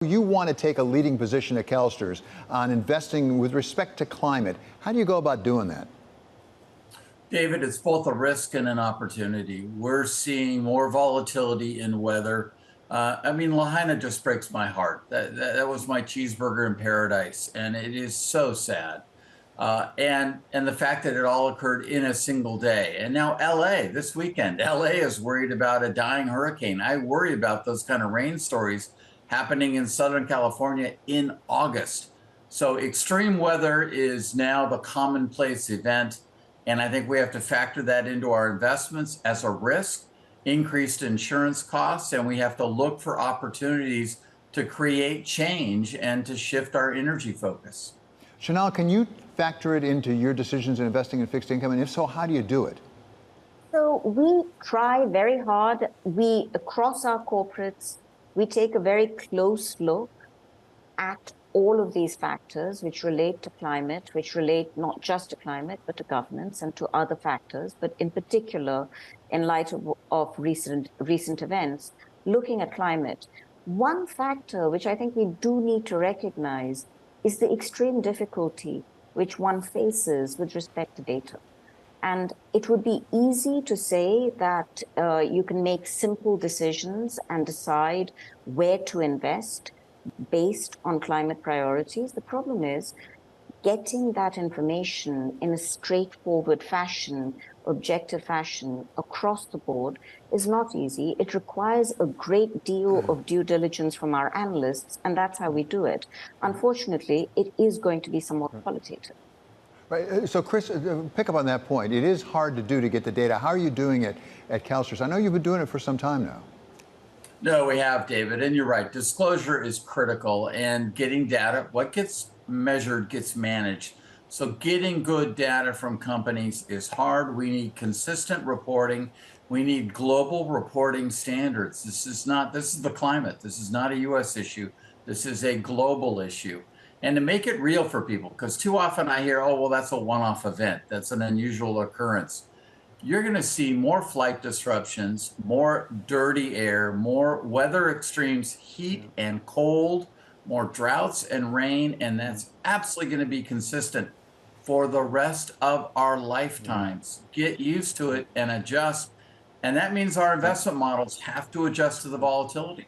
You want to take a leading position at CalSTRS on investing with respect to climate. How do you go about doing that? David, it's both a risk and an opportunity. We're seeing more volatility in weather. Lahaina just breaks my heart. That was my cheeseburger in paradise, and it is so sad. And the fact that it all occurred in a single day. And now LA this weekend, LA is worried about a dying hurricane. I worry about those kind of rain stories happening in Southern California in August. So extreme weather is now the commonplace event. And I think we have to factor that into our investments as a risk, increased insurance costs, and we have to look for opportunities to create change and to shift our energy focus. Chanel, can you factor it into your decisions in investing in fixed income? And if so, how do you do it? So we try very hard. Across our corporates, we take a very close look at all of these factors which relate to climate, which relate not just to climate, but to governance and to other factors, but in particular, in light of recent events, looking at climate. One factor which I think we do need to recognize is the extreme difficulty which one faces with respect to data. And it would be easy to say that you can make simple decisions and decide where to invest based on climate priorities. The problem is getting that information in a straightforward fashion, objective fashion across the board is not easy. It requires a great deal of due diligence from our analysts, and that's how we do it. Unfortunately, it is going to be somewhat qualitative. Right. So, Chris, pick up on that point. It is hard to do to get the data. How are you doing it at CalSTRS? I know you've been doing it for some time now. No, we have, David, and you're right. Disclosure is critical, and getting data, what gets measured gets managed. So getting good data from companies is hard. We need consistent reporting. We need global reporting standards. This is the climate. This is not a US issue. This is a global issue. And to make it real for people, because too often I hear, oh, well, that's a one-off event. That's an unusual occurrence. You're going to see more flight disruptions, more dirty air, more weather extremes, heat and cold, more droughts and rain, and that's absolutely going to be consistent for the rest of our lifetimes. Get used to it and adjust. And that means our investment models have to adjust to the volatility.